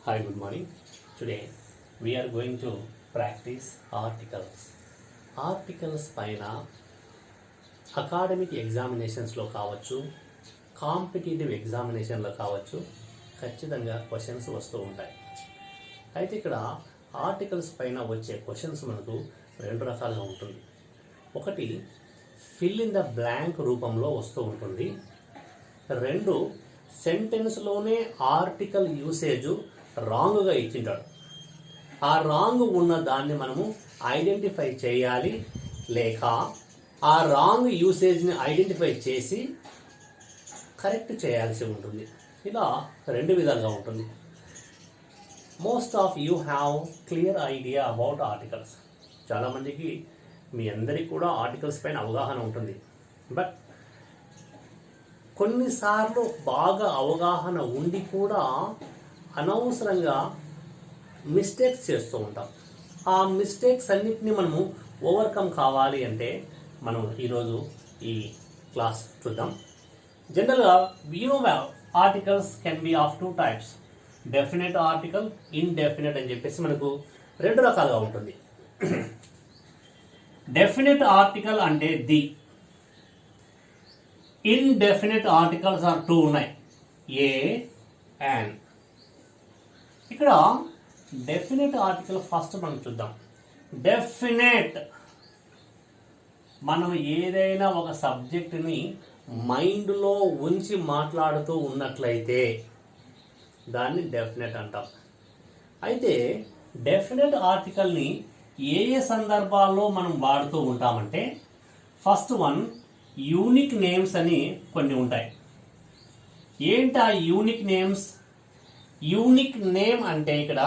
Hi, good morning. Today we are going to practice articles. Articles పైన academic ఎగ్జామినేషన్స్లో కావచ్చు, competitive ఎగ్జామినేషన్లో కావచ్చు, ఖచ్చితంగా క్వశ్చన్స్ వస్తూ ఉంటాయి. అయితే ఇక్కడ ఆర్టికల్స్ పైన వచ్చే క్వశ్చన్స్ మనకు రెండు రకాలుగా ఉంటుంది. ఒకటి ఫిల్ ఇన్ ద బ్లాంక్ రూపంలో వస్తూ ఉంటుంది. రెండు సెంటెన్స్లోనే ఆర్టికల్ యూసేజ్ రాంగ్గా ఇచ్చింటాడు. ఆ రాంగ్ ఉన్న దాన్ని మనము ఐడెంటిఫై చేయాలి, లేక ఆ రాంగ్ యూసేజ్ని ఐడెంటిఫై చేసి కరెక్ట్ చేయాల్సి ఉంటుంది. ఇలా రెండు విధాలుగా ఉంటుంది. Most of you have clear idea about articles. చాలామందికి మీ అందరికీ కూడా ఆర్టికల్స్ పైన అవగాహన ఉంటుంది. బట్ కొన్నిసార్లు బాగా అవగాహన ఉండి కూడా అనవసరంగా మిస్టేక్స్ చేస్తూ ఉంటాం. ఆ మిస్టేక్స్ అన్నిటినీ మనము ఓవర్కమ్ కావాలి అంటే మనం ఈరోజు ఈ క్లాస్ చూద్దాం. జనరల్గా articles can be of two types, definite article, indefinite అని చెప్పేసి మనకు రెండు రకాలుగా ఉంటుంది. డెఫినెట్ ఆర్టికల్ అంటే the, indefinite articles are two ఉన్నాయి, ఏ అండ్. ఇక్కడ డెఫినెట్ ఆర్టికల్ ఫస్ట్ మనం చూద్దాం. డెఫినెట్, మనం ఏదైనా ఒక సబ్జెక్టుని మైండ్లో ఉంచి మాట్లాడుతూ ఉన్నట్లయితే దాన్ని డెఫినెట్ అంటాం. అయితే డెఫినెట్ ఆర్టికల్ని ఏ ఏ సందర్భాల్లో మనం వాడుతూ ఉంటామంటే, ఫస్ట్ వన్ యూనిక్ నేమ్స్ అని కొన్ని ఉంటాయి. ఏంటి ఆ యూనిక్ నేమ్స్? యూనిక్ నేమ్ అంటే ఇక్కడ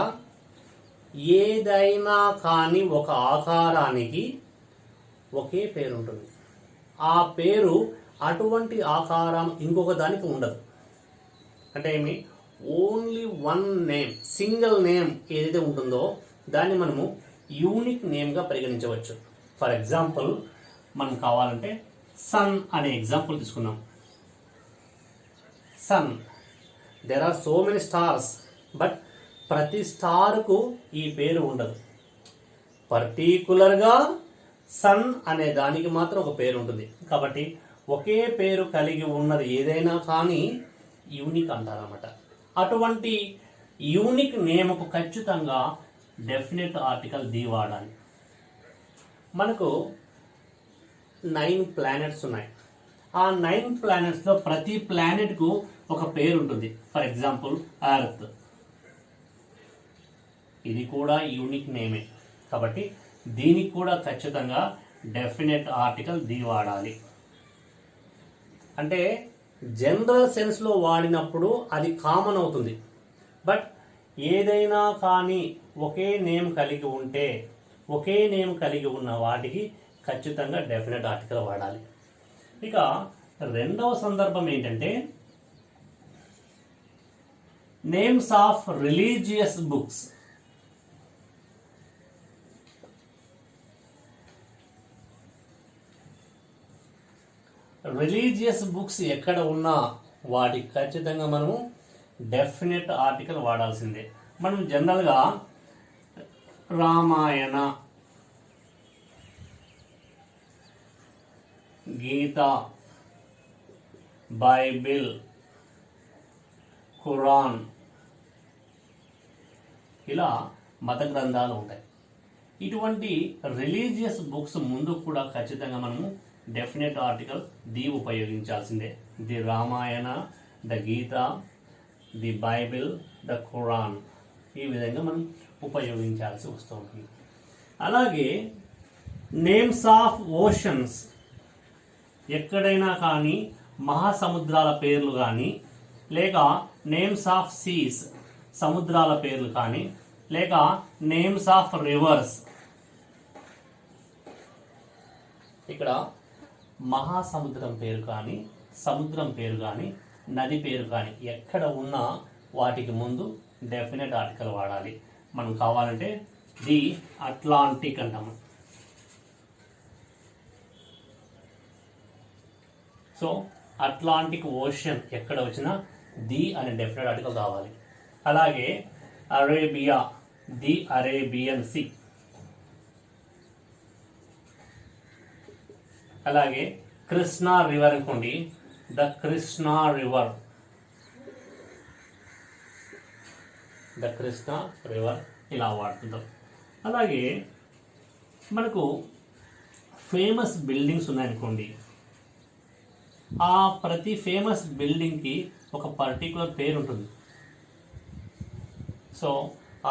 ఏదైనా కానీ ఒక ఆకారానికి ఒకే పేరు ఉంటుంది. ఆ పేరు అటువంటి ఆకారం ఇంకొక దానికి ఉండదు. అంటే ఏమి, only one name, single name ఏదైతే ఉంటుందో దాన్ని మనము యూనిక్ నేమ్గా పరిగణించవచ్చు. ఫర్ ఎగ్జాంపుల్ మనం కావాలంటే సన్ అనే ఎగ్జాంపుల్ తీసుకున్నాం. Sun, there are so many stars, but ప్రతి స్టార్కు ఈ పేరు ఉండదు. పర్టికులర్గా సన్ అనే దానికి మాత్రం ఒక పేరు ఉంటుంది. కాబట్టి ఒకే పేరు కలిగి ఉన్నది ఏదైనా కానీ యూనిక్ అంటారన్నమాట. అటువంటి యూనిక్ నేమ్కు ఖచ్చితంగా డెఫినెట్ ఆర్టికల్ ది వాడాలి. మనకు 9 ప్లానెట్స్ ఉన్నాయి. ఆ 9 ప్లానెట్స్లో ప్రతి ప్లానెట్కు ఒక పేరు ఉంటుంది. ఫర్ ఎగ్జాంపుల్ ఎర్త్, ఇది కూడా యూనిక్ నేమే. కాబట్టి దీనికి కూడా ఖచ్చితంగా డెఫినెట్ ఆర్టికల్ ది వాడాలి. అంటే జనరల్ సెన్స్లో వాడినప్పుడు అది కామన్ అవుతుంది. బట్ ఏదైనా కానీ ఒకే నేమ్ కలిగి ఉంటే, ఒకే నేమ్ కలిగి ఉన్న వాటికి ఖచ్చితంగా డెఫినెట్ ఆర్టికల్ వాడాలి. ఇక రెండవ సందర్భం ఏంటంటే, names of religious books. Religious books ఎక్కడ ఉన్నా వాటికి ఖచ్చితంగా మనము డెఫినెట్ ఆర్టికల్ వాడాల్సిందే. మనం జనరల్గా రామాయణ, గీత, బైబిల్, ఖురాన్, ఇలా మత గ్రంథాలు ఉంటాయి. ఇటువంటి రిలీజియస్ బుక్స్ ముందు కూడా ఖచ్చితంగా మనము డెఫినెట్ ఆర్టికల్ ది ఉపయోగించాల్సిందే. The Ramayana, the Gita, the Bible, the Quran, ఈ విధంగా మనం ఉపయోగించాల్సి వస్తూ ఉంటుంది. అలాగే నేమ్స్ ఆఫ్ ఓషన్స్, ఎక్కడైనా కానీ మహాసముద్రాల పేర్లు కానీ, లేక నేమ్స్ ఆఫ్ సీస్, సముద్రాల పేర్లు కానీ, లేక నేమ్స్ ఆఫ్ రివర్స్. ఇక్కడ మహాసముద్రం పేరు కానీ, సముద్రం పేరు కానీ, నది పేరు కానీ ఎక్కడ ఉన్నా వాటికి ముందు డెఫినెట్ ఆర్టికల్ వాడాలి. మనం కావాలంటే ది అట్లాంటిక్ అంటాము. సో అట్లాంటిక్ ఓషన్ ఎక్కడ వచ్చినా ది అనే డెఫినెట్ ఆర్టికల్ కావాలి. అలాగే అరేబియా, ది అరేబియన్ సీ. అలాగే కృష్ణా రివర్ అనుకోండి, the Krishna river, the Krishna river ఇలా వాడుతుంటాం. అలాగే మనకు ఫేమస్ బిల్డింగ్స్ ఉన్నాయనుకోండి, ఆ ప్రతి ఫేమస్ బిల్డింగ్కి ఒక పర్టికులర్ పేరు ఉంటుంది. సో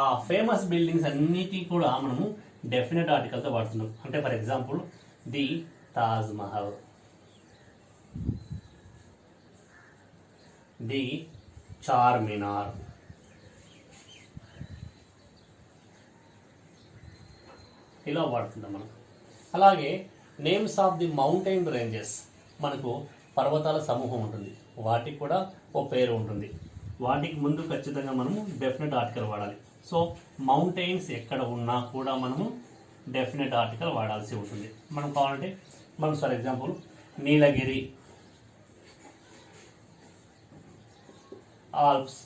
ఆ ఫేమస్ బిల్డింగ్స్ అన్నిటి కూడా మనము డెఫినెట్ ఆర్టికల్తో వాడుతున్నాం. అంటే for example the Taj Mahal, the Charminar, ఇలా వాడుతుంటాం మనం. అలాగే names of the mountain ranges, మనకు పర్వతాల సమూహం ఉంటుంది, వాటికి కూడా ఓ పేరు ఉంటుంది. వాటికి ముందు ఖచ్చితంగా మనము డెఫినెట్ ఆర్టికల్ వాడాలి. సో మౌంటైన్స్ ఎక్కడ ఉన్నా కూడా మనము డెఫినెట్ ఆర్టికల్ వాడాల్సి ఉంటుంది. మనం కావాలంటే మనం ఫర్ ఎగ్జాంపుల్ నీలగిరి, ఆల్ప్స్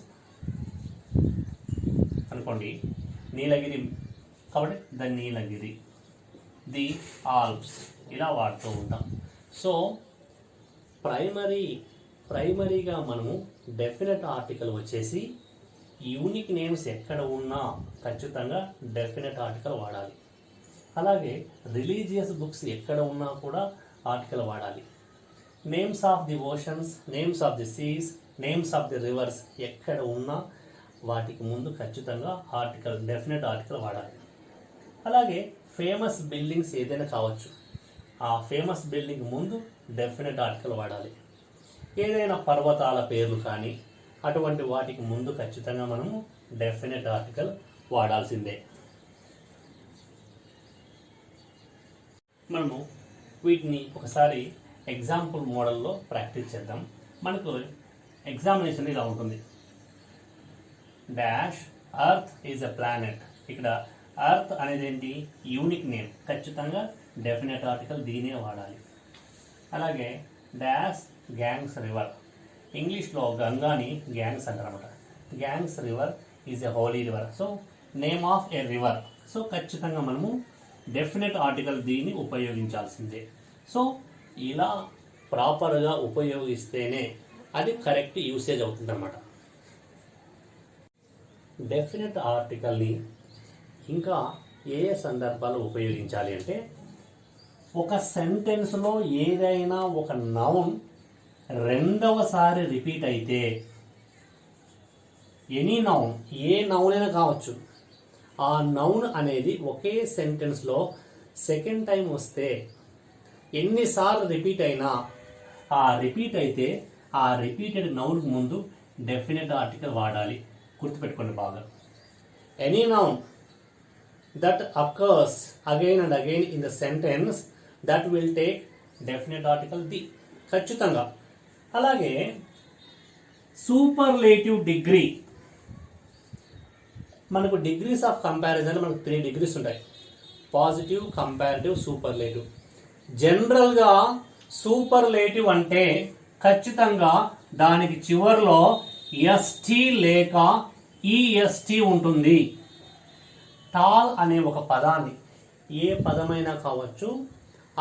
అనుకోండి, నీలగిరి కాబట్టి ద నీలగిరి, ది ఆల్ప్స్ ఇలా వాడుతూ ఉంటాం. సో ప్రైమరీగా మనము డెఫినెట్ ఆర్టికల్ వచ్చేసి యూనిక్ నేమ్స్ ఎక్కడ ఉన్నా ఖచ్చితంగా డెఫినెట్ ఆర్టికల్ వాడాలి. అలాగే రిలీజియస్ బుక్స్ ఎక్కడ ఉన్నా కూడా ఆర్టికల్ వాడాలి. Names of the oceans, names of the seas, names of the rivers ఎక్కడ ఉన్నా వాటికి ముందు ఖచ్చితంగా ఆర్టికల్, డెఫినెట్ ఆర్టికల్ వాడాలి. అలాగే ఫేమస్ బిల్డింగ్స్ ఏదైనా కావచ్చు, ఆ ఫేమస్ బిల్డింగ్ ముందు డెఫినెట్ ఆర్టికల్ వాడాలి. ఏదైనా పర్వతాల పేర్లు కానీ అటువంటి వాటికి ముందు ఖచ్చితంగా మనము డెఫినెట్ ఆర్టికల్ వాడాల్సిందే. మనము వీటిని ఒకసారి ఎగ్జాంపుల్ మోడల్లో ప్రాక్టీస్ చేద్దాం. మనకు ఎగ్జామినేషన్ ఇలా ఉంటుంది. Dash earth is a planet. ఇక్కడ అర్త్ అనేది ఏంటి? యూనిక్ నేమ్, ఖచ్చితంగా డెఫినెట్ ఆర్టికల్ దీనే వాడాలి. అలాగే డాష్ గ్యాంగ్స్ రివర్, ఇంగ్లీష్లో గంగాని గ్యాంగ్స్ అంటారన్నమాట. Ganges river is a holy river. So name of a river. So ఖచ్చితంగా మనము డెఫినెట్ ఆర్టికల్ దీన్ని ఉపయోగించాల్సిందే. సో ఇలా ప్రాపర్గా ఉపయోగిస్తేనే అది కరెక్ట్ యూసేజ్ అవుతుందన్నమాట. డెఫినెట్ ఆర్టికల్ని ఇంకా ఏ సందర్భాలు ఉపయోగించాలి అంటే, ఒక సెంటెన్స్లో ఏదైనా ఒక నౌన్ రెండవసారి రిపీట్ అయితే, ఎనీ నౌన్, ఏ నౌన్ అయినా కావచ్చు, ఆ నౌన్ అనేది ఒకే సెంటెన్స్లో సెకండ్ టైం వస్తే ఎన్నిసార్లు రిపీట్ అయినా ఆ రిపీట్ అయితే ఆ రిపీటెడ్ నౌన్కి ముందు డెఫినెట్ ఆర్టికల్ వాడాలి. గుర్తుపెట్టుకోండి బాగా. Any noun that occurs again and again in the sentence that will take definite article the, ఖచ్చితంగా. అలాగే సూపర్లేటివ్ డిగ్రీ, మనకు డిగ్రీస్ ఆఫ్ కంపారిజన్ మనకు 3 డిగ్రీస్ ఉంటాయి. Positive, comparative, superlative. జనరల్గా సూపర్లేటివ్ అంటే ఖచ్చితంగా దానికి చివరిలో ఎస్టీ లేక ఈఎస్టీ ఉంటుంది. టాల్ అనే ఒక పదాన్ని, ఏ పదమైనా కావచ్చు,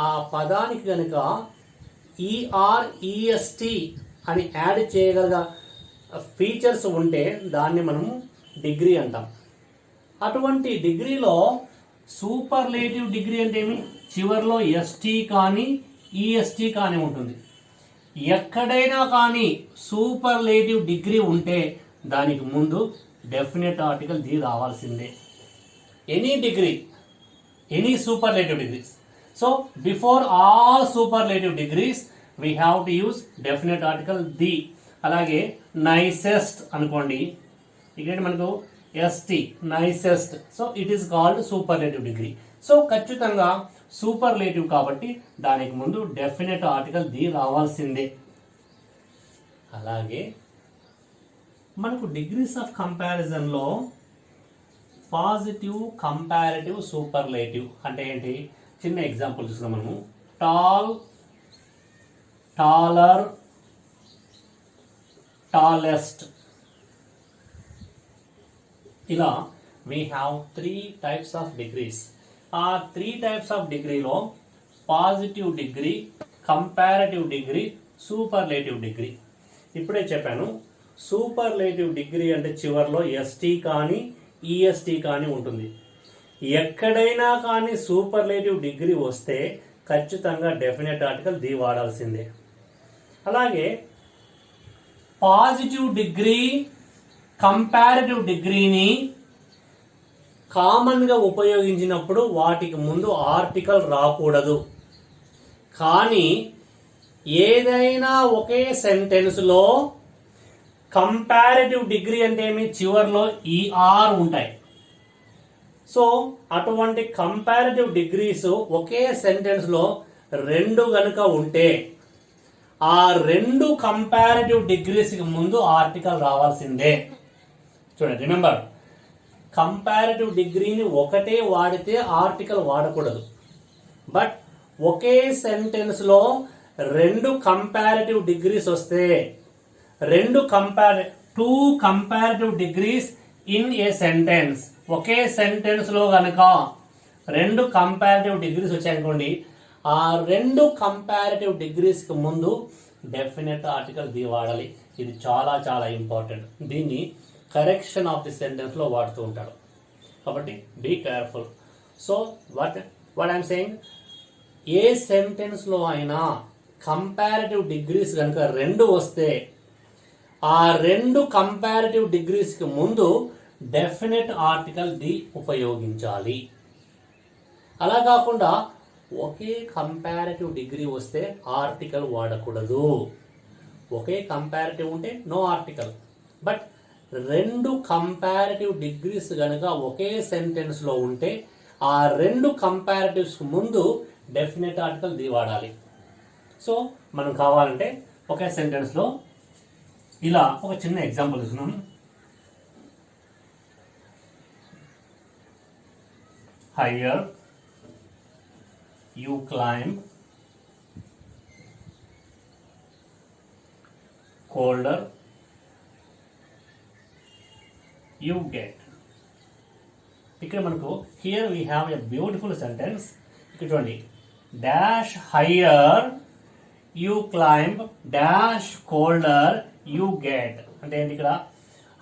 ఆ పదానికి కనుక ఈఆర్ఈఎస్టీ అని యాడ్ చేయగల ఫీచర్స్ ఉంటే దాన్ని మనము డిగ్రీ అంటాం. అటువంటి డిగ్రీలో సూపర్లేటివ్ డిగ్రీ అంటే ఏమి? చివరిలో ఎస్టీ కానీ ఈఎస్టీ కానీ ఉంటుంది. ఎక్కడైనా కానీ సూపర్లేటివ్ డిగ్రీ ఉంటే దానికి ముందు డెఫినెట్ ఆర్టికల్ ది రావాల్సిందే. Any degree, any superlative degrees. So before all superlative degrees we have to use definite article the. అలాగే నైసెస్ట్ అనుకోండి, ఇక్కడ మనకు est, nicest. So it is called superlative degree. So ఖచ్చితంగా superlative కాబట్టి దానికి ముందు definite article the రావాల్సిందే. అలాగే మనకు డిగ్రీస్ ఆఫ్ కంపారిజన్లో పాజిటివ్, కంపారిటివ్, సూపర్లేటివ్ అంటే ఏంటి? చిన్న ఎగ్జాంపుల్ చూస్తున్నాం మనము. టాల్, టాలర్, టాలెస్ట్, ఇలా we have 3 types of degrees. ఆ 3 types of degree లో positive degree, comparative degree, superlative degree. ఇప్పుడే చెప్పాను, సూపర్లేటివ్ డిగ్రీ అంటే చివరిలో ఎస్టీ కానీ ఈఎస్టీ కానీ ఉంటుంది. ఎక్కడైనా కానీ సూపర్లేటివ్ డిగ్రీ వస్తే ఖచ్చితంగా డెఫినెట్ ఆర్టికల్ ది వాడాల్సిందే. అలాగే పాజిటివ్ డిగ్రీ, కంపారిటివ్ డిగ్రీని కామన్గా ఉపయోగించినప్పుడు వాటికి ముందు ఆర్టికల్ రాకూడదు. కానీ ఏదైనా ఒకే సెంటెన్స్లో కంపారిటివ్ డిగ్రీ అంటే ఏమి, చివరిలో ఈఆర్ ఉంటాయి. సో అటువంటి కంపారిటివ్ డిగ్రీస్ ఒకే సెంటెన్స్లో 2 గనుక ఉంటే ఆ 2 కంపారిటివ్ డిగ్రీస్కి ముందు ఆర్టికల్ రావాల్సిందే. చూడండి, రిమెంబర్, కంపారిటివ్ డిగ్రీని ఒకటే వాడితే ఆర్టికల్ వాడకూడదు. బట్ ఒకే సెంటెన్స్లో 2 కంపారిటివ్ డిగ్రీస్ వస్తే 2 comparative degrees in a sentence, ఒకే సెంటెన్స్లో కనుక 2 కంపారిటివ్ డిగ్రీస్ వచ్చాయనుకోండి, ఆ 2 కంపారిటివ్ డిగ్రీస్కి ముందు డెఫినెట్ ఆర్టికల్ ది వాడాలి. ఇది చాలా చాలా ఇంపార్టెంట్. దీన్ని కరెక్షన్ ఆఫ్ ది సెంటెన్స్లో వాడుతూ ఉంటాడు. కాబట్టి be careful. So what I'm saying, ఏ సెంటెన్స్లో అయినా కంపారిటివ్ డిగ్రీస్ కనుక 2 వస్తే ఆ 2 కంపారిటివ్ డిగ్రీస్కి ముందు డెఫినెట్ ఆర్టికల్ ది ఉపయోగించాలి. అలా కాకుండా ఒకే కంపారిటివ్ డిగ్రీ వస్తే ఆర్టికల్ వాడకూడదు. ఒకే కంపారిటివ్ ఉంటే no article. But 2 comparative degrees కనుక ఒకే సెంటెన్స్లో ఉంటే ఆ 2 కంపారిటివ్స్ ముందు డెఫినెట్ ఆర్టికల్ ది వాడాలి. సో మనం కావాలంటే ఒకే సెంటెన్స్లో ఇలా ఒక చిన్న ఎగ్జాంపుల్ ఇస్తున్నాం. Higher you climb, colder you get. ఇక్కడ మనకు here we have a beautiful sentence. ఇక్కడ చూడండి, dash higher you climb, dash colder you get. అంటే ఏంటి, ఇక్కడ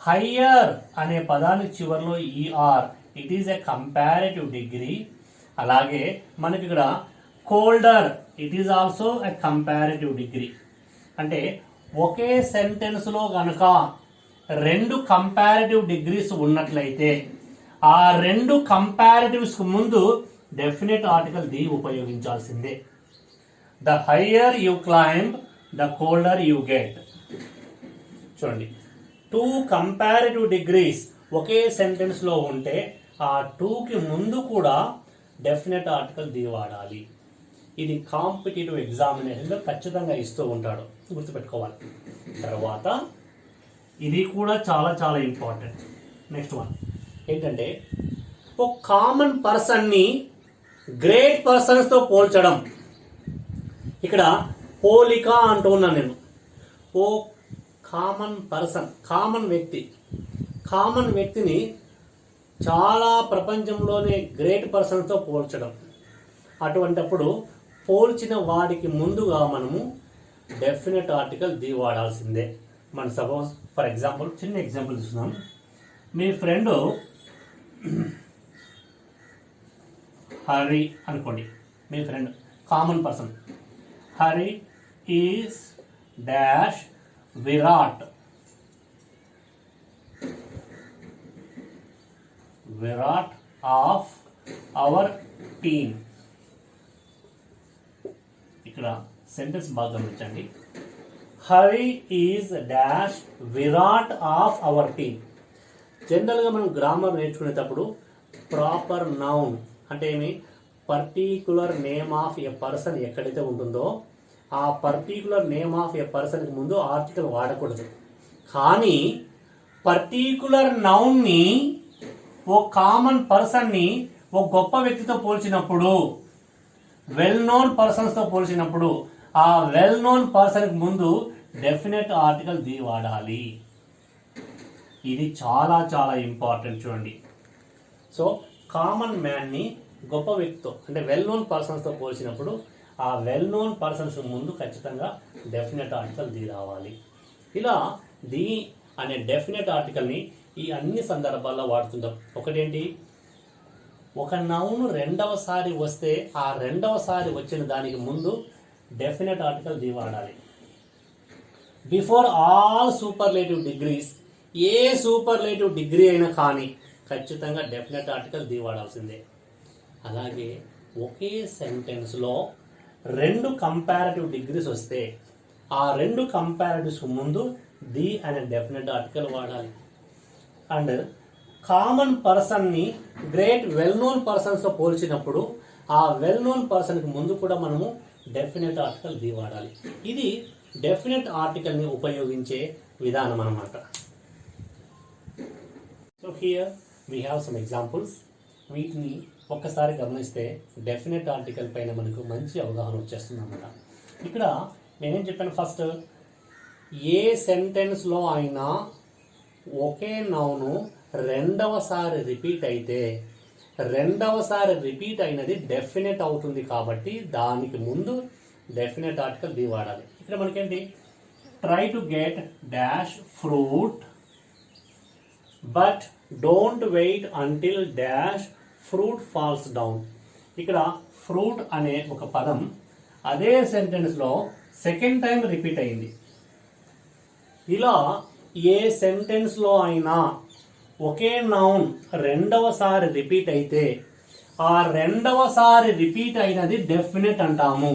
హయ్యర్ అనే పదానికి చివరిలో ER, it is a comparative degree. అలాగే మనకి ఇక్కడ colder, it is also a comparative degree. అంటే ఒకే సెంటెన్స్లో కనుక 2 కంపారిటివ్ డిగ్రీస్ ఉన్నట్లయితే ఆ 2 కంపారిటివ్స్కి ముందు డెఫినెట్ ఆర్టికల్ ది ఉపయోగించాల్సిందే. The higher you climb, the colder you get. చూడండి, 2 కంపారిటివ్ డిగ్రీస్ ఒకే సెంటెన్స్లో ఉంటే ఆ 2కి ముందు కూడా డెఫినెట్ ఆర్టికల్ ది వాడాలి. ఇది కాంపిటేటివ్ ఎగ్జామినేషన్లో ఖచ్చితంగా ఇస్తూ ఉంటాడు, గుర్తుపెట్టుకోవాలి. తర్వాత ఇది కూడా చాలా చాలా ఇంపార్టెంట్. నెక్స్ట్ వన్ ఏంటంటే, ఒక కామన్ పర్సన్ని గ్రేట్ పర్సన్స్తో పోల్చడం. ఇక్కడ పోలిక అంటూ ఉన్నాను నేను. ఓ కామన్ పర్సన్, కామన్ వ్యక్తిని చాలా ప్రపంచంలోనే గ్రేట్ పర్సన్తో పోల్చడం. అటువంటప్పుడు పోల్చిన వాడికి ముందుగా మనము డెఫినెట్ ఆర్టికల్ ది వాడాల్సిందే. మన సపోజ్ ఫర్ ఎగ్జాంపుల్, చిన్న ఎగ్జాంపుల్ ఇస్తున్నాం. మీ ఫ్రెండ్ హరి అనుకోండి, మీ friend common person. Hari is dash Virat. Virat of our team. ఇక్కడ సెంటెన్స్ బాగా గమనించండి. Hari is dash Virat of our team. జనరల్గా మనం గ్రామర్ నేర్చుకునేటప్పుడు ప్రాపర్ నౌన్ అంటే ఏమి, particular name of a person ఎక్కడైతే ఉంటుందో ఆ పర్టికులర్ నేమ్ ఆఫ్ ఎ పర్సన్కి ముందు ఆర్టికల్ వాడకూడదు. కానీ పర్టికులర్ నౌన్ని, ఓ కామన్ పర్సన్ని ఓ గొప్ప వ్యక్తితో పోల్చినప్పుడు, వెల్ నోన్ పర్సన్స్తో పోల్చినప్పుడు ఆ వెల్ నోన్ పర్సన్కి ముందు డెఫినెట్ ఆర్టికల్ ది వాడాలి. ఇది చాలా చాలా ఇంపార్టెంట్ చూడండి. సో కామన్ మ్యాన్ని గొప్ప వ్యక్తితో అంటే వెల్ నోన్ పర్సన్స్తో పోల్చినప్పుడు ఆ వెల్ నోన్ పర్సన్స్ ముందు ఖచ్చితంగా డెఫినెట్ ఆర్టికల్ ది రావాలి. ఇలా ది అనే డెఫినెట్ ఆర్టికల్ని ఈ అన్ని సందర్భాల్లో వాడుతుంటాం. ఒకటేంటి, ఒక నౌన్ రెండవసారి వస్తే ఆ రెండవసారి వచ్చిన దానికి ముందు డెఫినెట్ ఆర్టికల్ ది వాడాలి. బిఫోర్ ఆల్ సూపర్లేటివ్ డిగ్రీస్, ఏ సూపర్లేటివ్ డిగ్రీ అయినా కానీ ఖచ్చితంగా డెఫినెట్ ఆర్టికల్ ది వాడాల్సిందే. అలాగే ఒకే సెంటెన్స్లో 2 కంపారిటివ్ డిగ్రీస్ వస్తే ఆ 2 కంపారిటివ్స్ ముందు ది అనే డెఫినెట్ ఆర్టికల్ వాడాలి. అండ్ కామన్ పర్సన్ని గ్రేట్ వెల్ నోన్ పర్సన్స్తో పోల్చినప్పుడు ఆ వెల్ నోన్ పర్సన్కి ముందు కూడా మనము డెఫినెట్ ఆర్టికల్ ది వాడాలి. ఇది డెఫినెట్ ఆర్టికల్ని ఉపయోగించే విధానం అన్నమాట. So here we have some examples. వీటిని ఒక్కసారి గమనిస్తే డెఫినెట్ ఆర్టికల్ పైన మనకు మంచి అవగాహన వచ్చేస్తుంది అన్నమాట. ఇక్కడ నేనేం చెప్పాను, ఫస్ట్ ఏ సెంటెన్స్లో అయినా ఒకే నౌను రెండవసారి రిపీట్ అయితే రెండవసారి రిపీట్ అయినది డెఫినెట్ అవుతుంది కాబట్టి దానికి ముందు డెఫినెట్ ఆర్టికల్ ది వాడాలి. ఇక్కడ మనకేంటి, try to get dash fruit but don't wait until dash fruit falls down. ఇక్కడ ఫ్రూట్ అనే ఒక పదం అదే సెంటెన్స్లో సెకండ్ టైం రిపీట్ అయింది. ఇలా ఏ సెంటెన్స్లో అయినా ఒకే నౌన్ రెండవసారి రిపీట్ అయితే ఆ రెండవసారి రిపీట్ అయినది డెఫినెట్ అంటాము.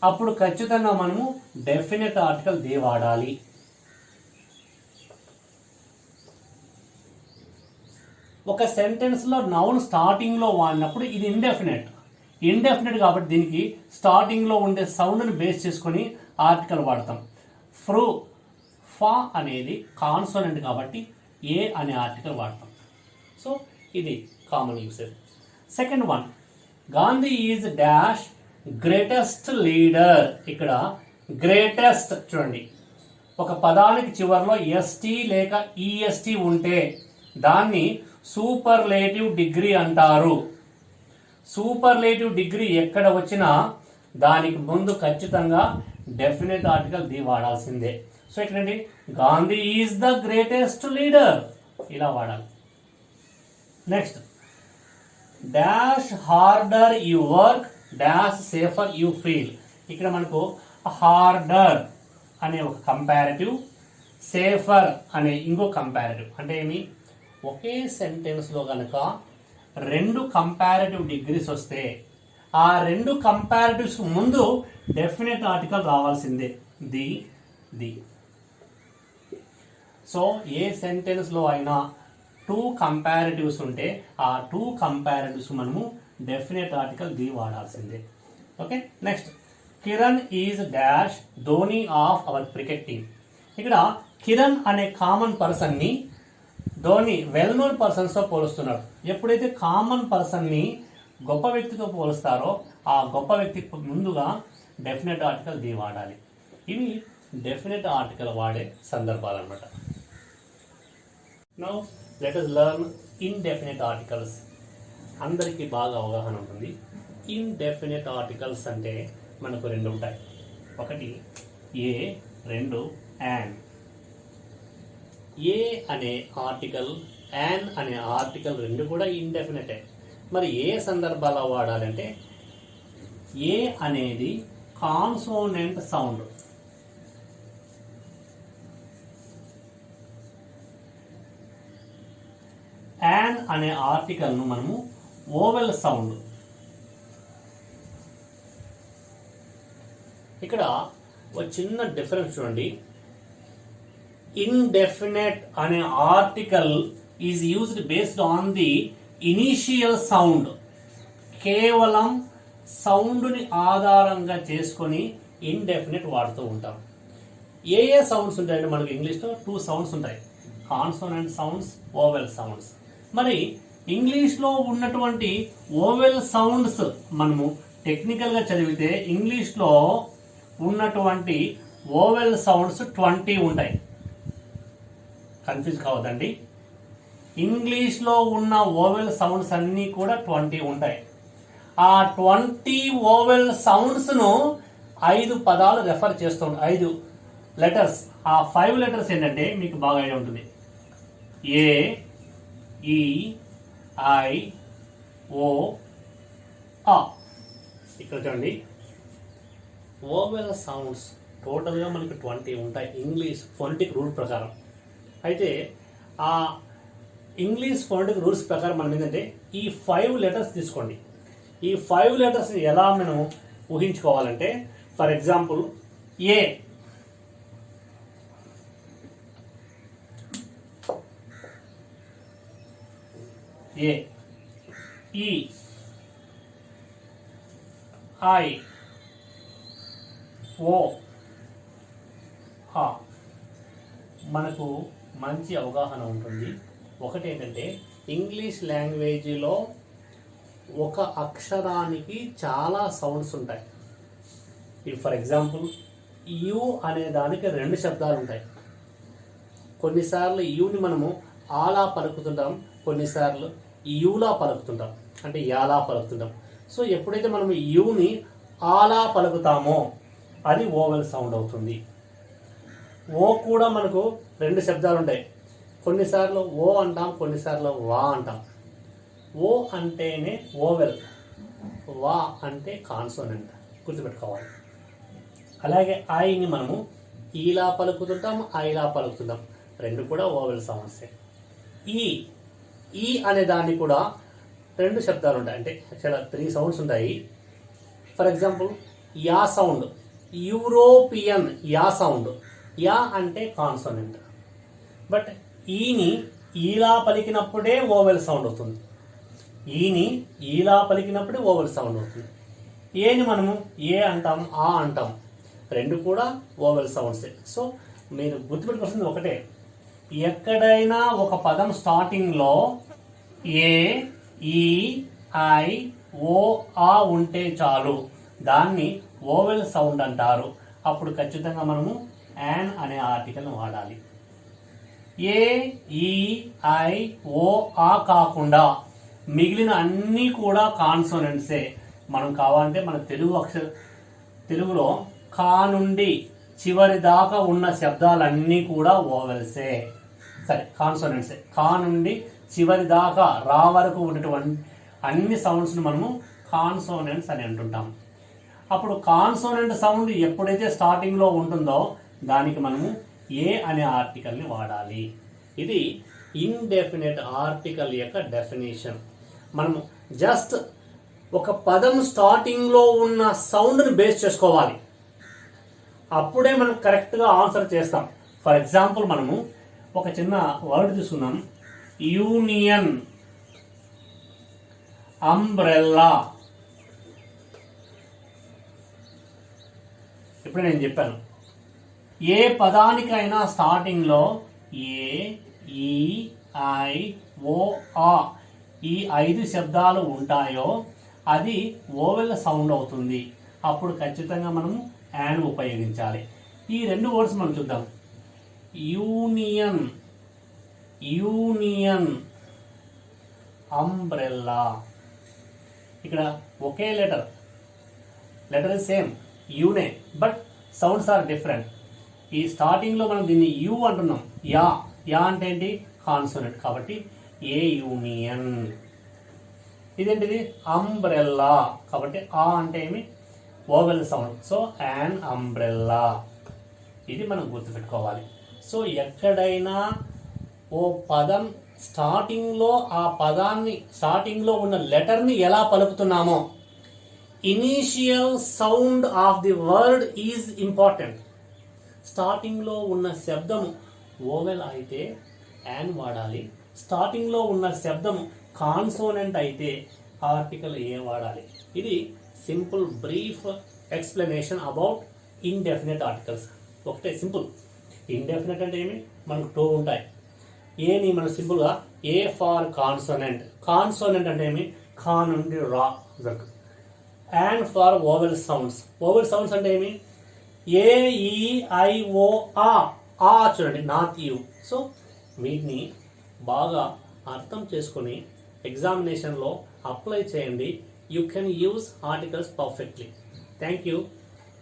అప్పుడు ఖచ్చితంగా మనము డెఫినెట్ ఆర్టికల్ ది వాడాలి. ఒక సెంటెన్స్లో నౌన్ స్టార్టింగ్లో వాడినప్పుడు ఇది ఇండెఫినెట్ కాబట్టి దీనికి స్టార్టింగ్లో ఉండే సౌండ్ని బేస్ చేసుకొని ఆర్టికల్ వాడతాం. ఫా అనేది కాన్సోనెంట్ కాబట్టి ఏ అనే ఆర్టికల్ వాడతాం. సో ఇది common usage. Second one, Gandhi is dash greatest leader. ఇక్కడ గ్రేటెస్ట్ చూడండి, ఒక పదానికి చివరిలో ఎస్టీ లేక ఈఎస్టీ ఉంటే దాన్ని సూపర్లేటివ్ డిగ్రీ అంటారు. సూపర్లేటివ్ డిగ్రీ ఎక్కడ వచ్చినా దానికి ముందు ఖచ్చితంగా డెఫినెట్ ఆర్టికల్ ది వాడాల్సిందే. సో ఇక్కడ Gandhi is the greatest leader ఇలా వాడాలి. Next, dash harder you work dash safer you feel. ఇక్కడ మనకు హార్డర్ అనే ఒక కంపారిటివ్, సేఫర్ అనే ఇంకో కంపారిటివ్. అంటే ఏమి, ఒకే సెంటెన్స్లో కనుక 2 కంపారిటివ్ డిగ్రీస్ వస్తే ఆ 2 కంపారిటివ్స్ ముందు డెఫినెట్ ఆర్టికల్ రావాల్సిందే, ది. సో ఏ సెంటెన్స్లో అయినా 2 కంపారిటివ్స్ ఉంటే ఆ 2 కంపారిటివ్స్ మనము డెఫినెట్ ఆర్టికల్ ది వాడాల్సిందే. Okay, next, Kiran is dash Dhoni of our cricket team. ఇక్కడ కిరణ్ అనే కామన్ పర్సన్ని ధోని వెల్ నోన్ పర్సన్స్తో పోలుస్తున్నాడు. ఎప్పుడైతే కామన్ పర్సన్ని గొప్ప వ్యక్తితో పోలుస్తారో ఆ గొప్ప వ్యక్తి ముందుగా డెఫినెట్ ఆర్టికల్ ది వాడాలి. ఇవి డెఫినెట్ ఆర్టికల్ వాడే సందర్భాలు అన్నమాట. Now let us learn indefinite articles. అందరికీ బాగా అవగాహన ఉంటుంది. ఇండెఫినెట్ ఆర్టికల్స్ అంటే మనకు 2 ఉంటాయి. ఒకటి ఏ, 2 యాన్. ఏ అనే ఆర్టికల్, యాన్ అనే ఆర్టికల్ 2 కూడా ఇండెఫినెటే. మరి ఏ సందర్భాల్లో వాడాలంటే, ఏ అనేది కాన్సోనెంట్ సౌండ్, యాన్ అనే ఆర్టికల్ను మనము ఓవెల్ సౌండ్. ఇక్కడ ఒక చిన్న డిఫరెన్స్ చూడండి. ఇండెఫినెట్ అనే article is used based on the initial sound. కేవలం సౌండ్ని ఆధారంగా చేసుకొని ఇండెఫినెట్ వాడుతూ ఉంటాం. ఏ సౌండ్స్ ఉంటాయంటే మనకు ఇంగ్లీష్లో 2 సౌండ్స్ ఉంటాయి, కాన్సోనెంట్ సౌండ్స్, ఓవెల్ సౌండ్స్. మరి ఇంగ్లీష్లో ఉన్నటువంటి ఓవెల్ సౌండ్స్ మనము టెక్నికల్గా చదివితే ఇంగ్లీష్లో ఉన్నటువంటి ఓవెల్ సౌండ్స్ 20 ఉంటాయి. కన్ఫ్యూజ్ కావద్దండి. ఇంగ్లీష్లో ఉన్న ఓవెల్ సౌండ్స్ అన్నీ కూడా 20 ఉంటాయి. ఆ 20 ఓవెల్ సౌండ్స్ను 5 పదాలు రెఫర్ చేస్తూ 5 లెటర్స్. ఆ 5 లెటర్స్ ఏంటంటే మీకు బాగా ఐడియా ఉంటుంది. ఏ, ఈ, ఐ, ఓ, ఆ. ఇక్కడ చూడండి, ఓవెల్ సౌండ్స్ టోటల్గా మనకి 20 ఉంటాయి ఇంగ్లీష్ ఫోనెటిక్ రూల్ ప్రకారం. అయితే ఆ ఇంగ్లీష్ ఫోనెటిక్ రూల్స్ ప్రకారం మనం ఏంటంటే ఈ 5 లెటర్స్ తీసుకోండి. ఈ 5 లెటర్స్ని ఎలా మనం ఊహించుకోవాలంటే, ఫర్ ఎగ్జాంపుల్ ఏ, ఏ, ఈ, ఐ, ఓ, ఆ. మనకు మంచి అవగాహన ఉంటుంది. ఒకటి ఏంటంటే ఇంగ్లీష్ లాంగ్వేజ్లో ఒక అక్షరానికి చాలా సౌండ్స్ ఉంటాయి. ఫర్ ఎగ్జాంపుల్ యు అనే దానికి 2 శబ్దాలు ఉంటాయి. కొన్నిసార్లు యుని మనము ఆలా పలుకుతుంటాం, కొన్నిసార్లు యూలా పలుకుతుంటాం, అంటే యాలా పలుకుతుంటాం. సో ఎప్పుడైతే మనం యుని ఆలా పలుకుతామో అది ఓవెల్ సౌండ్ అవుతుంది. ఓ కూడా మనకు 2 శబ్దాలు ఉంటాయి. కొన్నిసార్లు ఓ అంటాం, కొన్నిసార్లు వా అంటాం. ఓ అంటేనే ఓవెల్, వా అంటే కాన్సోనెంట్, గుర్తుపెట్టుకోవాలి. అలాగే ఐని మనము ఈలా పలుకుతుంటాం, ఐలా పలుకుతుంటాం, 2 కూడా ఓవెల్ సౌండ్సే. ఈ అనే దాన్ని కూడా 2 శబ్దాలు ఉంటాయి, అంటే చాలా 3 సౌండ్స్ ఉంటాయి. For example yeah sound, European yeah sound. Yeah అంటే కాన్సోనెంట్, బట్ ఈని ఈలా పలికినప్పుడే ఓవెల్ సౌండ్ అవుతుంది. ఈని ఈలా పలికినప్పుడే ఓవెల్ సౌండ్ అవుతుంది. ఏని మనము ఏ అంటాం, ఆ అంటాం, 2 కూడా ఓవెల్ సౌండ్సే. సో మీరు గుర్తుపెట్టుకోవాల్సింది ఒకటే, ఎక్కడైనా ఒక పదం స్టార్టింగ్లో ఏ, ఈ, ఐ, ఓ, ఆ ఉంటే చాలు, దాన్ని ఓవెల్ సౌండ్ అంటారు. అప్పుడు ఖచ్చితంగా మనము యాన్ అనే ఆర్టికల్ని వాడాలి. ఏ, ఈ, ఐ, ఓ, ఆ కాకుండా మిగిలిన అన్నీ కూడా కాన్సోనెంట్సే. మనం కావాలంటే మన తెలుగులో కా నుండి చివరి దాకా ఉన్న శబ్దాలన్నీ కూడా ఓవెల్సే, సరే కాన్సోనెంట్సే. కా నుండి చివరి దాకా రా వరకు ఉన్నటువంటి అన్ని సౌండ్స్ని మనము కాన్సోనెంట్స్ అని అంటుంటాం. అప్పుడు కాన్సోనెంట్ సౌండ్ ఎప్పుడైతే స్టార్టింగ్లో ఉంటుందో దానికి మనము ఏ అనే ఆర్టికల్ని వాడాలి. ఇది ఇండెఫినెట్ ఆర్టికల్ యొక్క డెఫినేషన్. మనము జస్ట్ ఒక పదం స్టార్టింగ్లో ఉన్న సౌండ్ని బేస్ చేసుకోవాలి, అప్పుడే మనం కరెక్ట్గా ఆన్సర్ చేస్తాం. ఫర్ ఎగ్జాంపుల్ మనము ఒక చిన్న వర్డ్ తీసుకున్నాం, యూనియన్, అంబ్రెల్లా. ఇప్పుడు నేను చెప్పాను, ఏ పదానికైనా స్టార్టింగ్లో ఏ, ఈ, ఐ, ఓ, ఆ ఈ 5 శబ్దాలు ఉంటాయో అది ఓవెల్ సౌండ్ అవుతుంది. అప్పుడు ఖచ్చితంగా మనము యాన్ ఉపయోగించాలి. ఈ 2 వర్డ్స్ మనం చూద్దాం. Union, union, umbrella. ఇక్కడ ఒకే లెటర్ ఇస్ సేమ్, యూనే, బట్ సౌండ్స్ ఆర్ డిఫరెంట్. ఈ స్టార్టింగ్లో మనం దీన్ని యూ అంటున్నాం, యా. యా అంటే ఏంటి? కాన్సోనెంట్, కాబట్టి ఏ యూనియన్. ఇదేంటిది? అంబ్రెల్లా, కాబట్టి ఆ అంటే ఏమి? Vowel sound. So an umbrella. ఇది మనం గుర్తుపెట్టుకోవాలి. సో ఎక్కడైనా ఓ పదం స్టార్టింగ్లో ఆ పదాన్ని స్టార్టింగ్లో ఉన్న లెటర్ని ఎలా పలుకుతున్నామో, initial sound of the word is important. స్టార్టింగ్లో ఉన్న శబ్దము ఓవెల్ అయితే యాన్ వాడాలి, స్టార్టింగ్లో ఉన్న శబ్దము కాన్సోనెంట్ అయితే ఆర్టికల్ ఏ వాడాలి. ఇది simple brief explanation about indefinite articles. ఒకటే సింపుల్. ఇండెఫినెట్ అంటే ఏమి? మనకు 2 ఉంటాయి. ఏని మనం సింపుల్గా ఏ ఫార్ కాన్సోనెంట్. కాన్సోనెంట్ అంటే ఏమి? కా నుండి రా వరకు. And four vowel sounds. Vowel sounds అంటే ఏమి? ఏ, ఈ, ఐ, ఓ, ఆ. ఆ చూడండి, నాట్ యూ. సో వీటిని బాగా అర్థం చేసుకొని ఎగ్జామినేషన్లో అప్లై చేయండి. You can use articles perfectly. Thank you.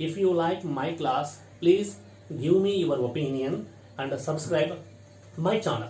If you like my class, please give me your opinion and subscribe my channel.